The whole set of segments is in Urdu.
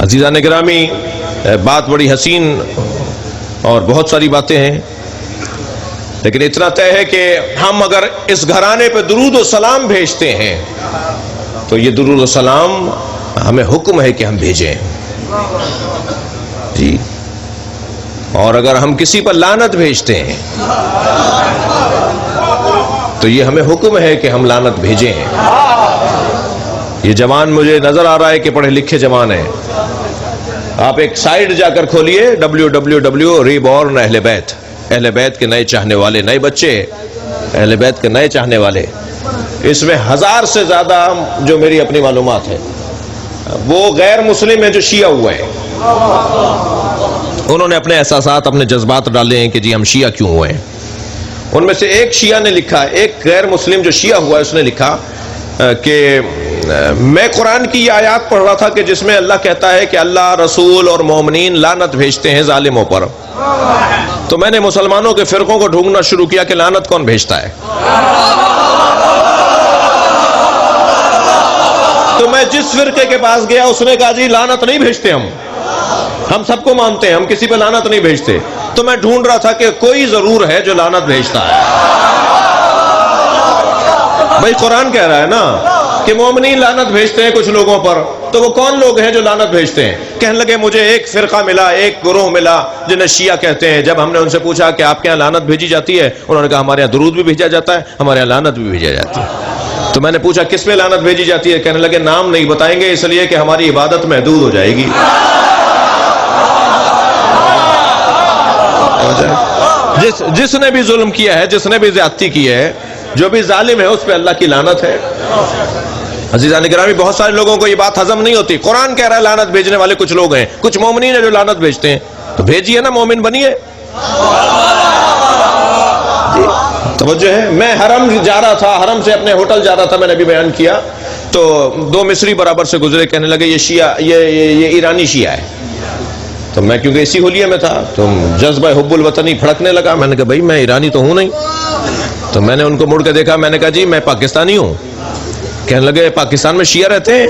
عزیزان گرامی، بات بڑی حسین اور بہت ساری باتیں ہیں، لیکن اتنا طے ہے کہ ہم اگر اس گھرانے پہ درود و سلام بھیجتے ہیں تو یہ درود و سلام ہمیں حکم ہے کہ ہم بھیجیں جی، اور اگر ہم کسی پر لعنت بھیجتے ہیں تو یہ ہمیں حکم ہے کہ ہم لعنت بھیجیں۔ یہ جوان مجھے نظر آ رہا ہے کہ پڑھے لکھے جوان ہیں، آپ ایک سائٹ جا کر کھولیے www.reborn اہل بیت، اہل بیت کے نئے چاہنے والے، نئے بچے، اہل بیت کے نئے چاہنے والے، اس میں 1000 سے زیادہ جو میری اپنی معلومات ہے وہ غیر مسلم ہیں جو شیعہ ہوئے ہیں۔ انہوں نے اپنے احساسات، اپنے جذبات ڈالے ہیں کہ جی ہم شیعہ کیوں ہوئے ہیں۔ ان میں سے ایک شیعہ نے لکھا، ایک غیر مسلم جو شیعہ ہوا ہے اس نے لکھا کہ میں قرآن کی یہ آیات پڑھ رہا تھا کہ جس میں اللہ کہتا ہے کہ اللہ، رسول اور مومنین لعنت بھیجتے ہیں ظالموں پر، تو میں نے مسلمانوں کے فرقوں کو ڈھونڈنا شروع کیا کہ لعنت کون بھیجتا ہے۔ تو میں جس فرقے کے پاس گیا اس نے کہا جی لعنت نہیں بھیجتے ہم سب کو مانتے ہیں، ہم کسی پہ لعنت نہیں بھیجتے۔ تو میں ڈھونڈ رہا تھا کہ کوئی ضرور ہے جو لعنت بھیجتا ہے۔ بھائی قرآن کہہ رہا ہے نا کہ مومنین لعنت بھیجتے ہیں کچھ لوگوں پر، تو وہ کون لوگ ہیں جو لعنت بھیجتے ہیں؟ کہنے لگے مجھے ایک فرقہ ملا، ایک گروہ ملا جنہیں شیعہ کہتے ہیں۔ جب ہم نے ان سے پوچھا کہ آپ کے یہاں لعنت بھیجی جاتی ہے، انہوں نے کہا ہمارے یہاں درود بھی بھیجا جاتا ہے، ہمارے یہاں لعنت بھی بھیجا جاتی ہے۔ تو میں نے پوچھا کس پہ لعنت بھیجی جاتی ہے؟ کہنے لگے نام نہیں بتائیں گے اس لیے کہ ہماری عبادت محدود ہو جائے گی۔ جس نے بھی ظلم کیا ہے، جس نے بھی زیادتی کی ہے، جو بھی ظالم ہے اس پہ اللہ کی لعنت ہے۔ عزیزان گرامی، بہت سارے لوگوں کو یہ بات ہضم نہیں ہوتی۔ قرآن کہہ رہا ہے لعنت بھیجنے والے کچھ لوگ ہیں، کچھ مومنین ہیں جو لعنت بھیجتے ہیں، تو بھیجیے نا، مومن بنیے۔ توجہ ہے، میں حرم جا رہا تھا، حرم سے اپنے ہوٹل جا رہا تھا، میں نے ابھی بیان کیا، تو 2 مصری برابر سے گزرے، کہنے لگے یہ شیعہ، یہ ایرانی شیعہ ہے۔ تو میں کیونکہ اسی حلیے میں تھا تو جذبہ حب الوطنی پھڑکنے لگا، میں نے کہا بھائی میں ایرانی تو ہوں نہیں۔ تو میں نے ان کو مڑ کے دیکھا، میں نے کہا جی میں پاکستانی ہوں۔ کہنے لگے پاکستان میں شیعہ رہتے ہیں؟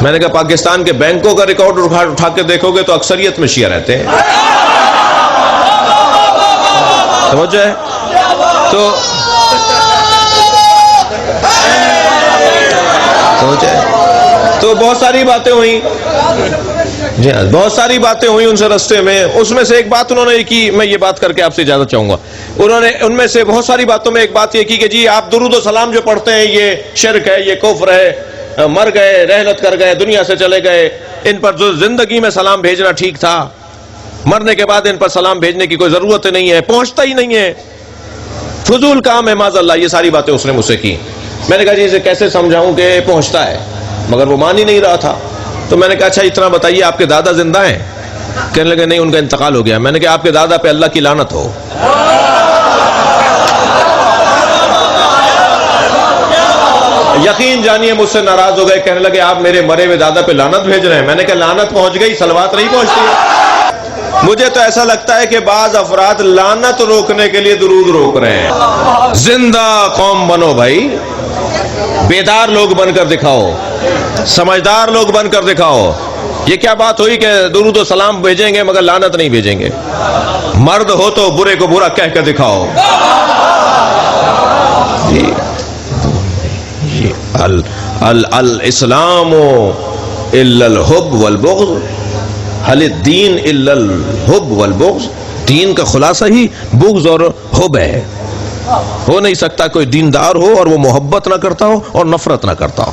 میں نے کہا پاکستان کے بینکوں کا ریکارڈ اٹھا کے دیکھو گے تو اکثریت میں شیعہ رہتے ہیں۔ سمجھے؟ تو بہت ساری باتیں ہوئیں، جی ہاں بہت ساری باتیں ہوئی ان سے رستے میں۔ اس میں سے ایک بات انہوں نے کی، میں یہ بات کر کے آپ سے اجازت چاہوں گا۔ انہوں نے ان میں سے بہت ساری باتوں میں ایک بات یہ کی کہ جی آپ درود و سلام جو پڑھتے ہیں یہ شرک ہے، یہ کفر ہے، مر گئے، رحلت کر گئے، دنیا سے چلے گئے، ان پر جو زندگی میں سلام بھیجنا ٹھیک تھا، مرنے کے بعد ان پر سلام بھیجنے کی کوئی ضرورت نہیں ہے، پہنچتا ہی نہیں ہے، فضول کام ہے، معاذ اللہ۔ یہ ساری باتیں اس نے مجھ سے کی۔ میں نے کہا جی اسے کیسے سمجھاؤں کہ پہنچتا ہے، مگر وہ مان ہی نہیں رہا تھا۔ تو میں نے کہا اچھا اتنا بتائیے آپ کے دادا زندہ ہیں؟ کہنے لگے نہیں، ان کا انتقال ہو گیا۔ میں نے کہا آپ کے دادا پہ اللہ کی لعنت ہو۔ یقین جانیے مجھ سے ناراض ہو گئے، کہنے لگے آپ میرے مرے ہوئے دادا پہ لعنت بھیج رہے ہیں۔ میں نے کہا لعنت پہنچ گئی، صلوات نہیں پہنچتی۔ مجھے تو ایسا لگتا ہے کہ بعض افراد لعنت روکنے کے لیے درود روک رہے ہیں۔ زندہ قوم بنو بھائی، بیدار لوگ بن کر دکھاؤ، سمجھدار لوگ بن کر دکھاؤ۔ یہ کیا بات ہوئی کہ درود و سلام بھیجیں گے مگر لعنت نہیں بھیجیں گے؟ مرد ہو تو برے کو برا کہہ کر دکھاؤ۔ الاسلام الا الحب والبغض، هل الدین الا الحب والبغض؟ دین کا خلاصہ ہی بغض اور حب ہے۔ ہو نہیں سکتا کوئی دیندار ہو اور وہ محبت نہ کرتا ہو اور نفرت نہ کرتا ہو۔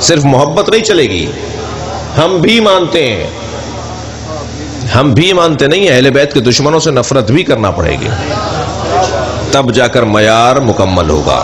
صرف محبت نہیں چلے گی، ہم بھی مانتے ہیں، ہم بھی مانتے نہیں، اہل بیت کے دشمنوں سے نفرت بھی کرنا پڑے گی، تب جا کر معیار مکمل ہوگا۔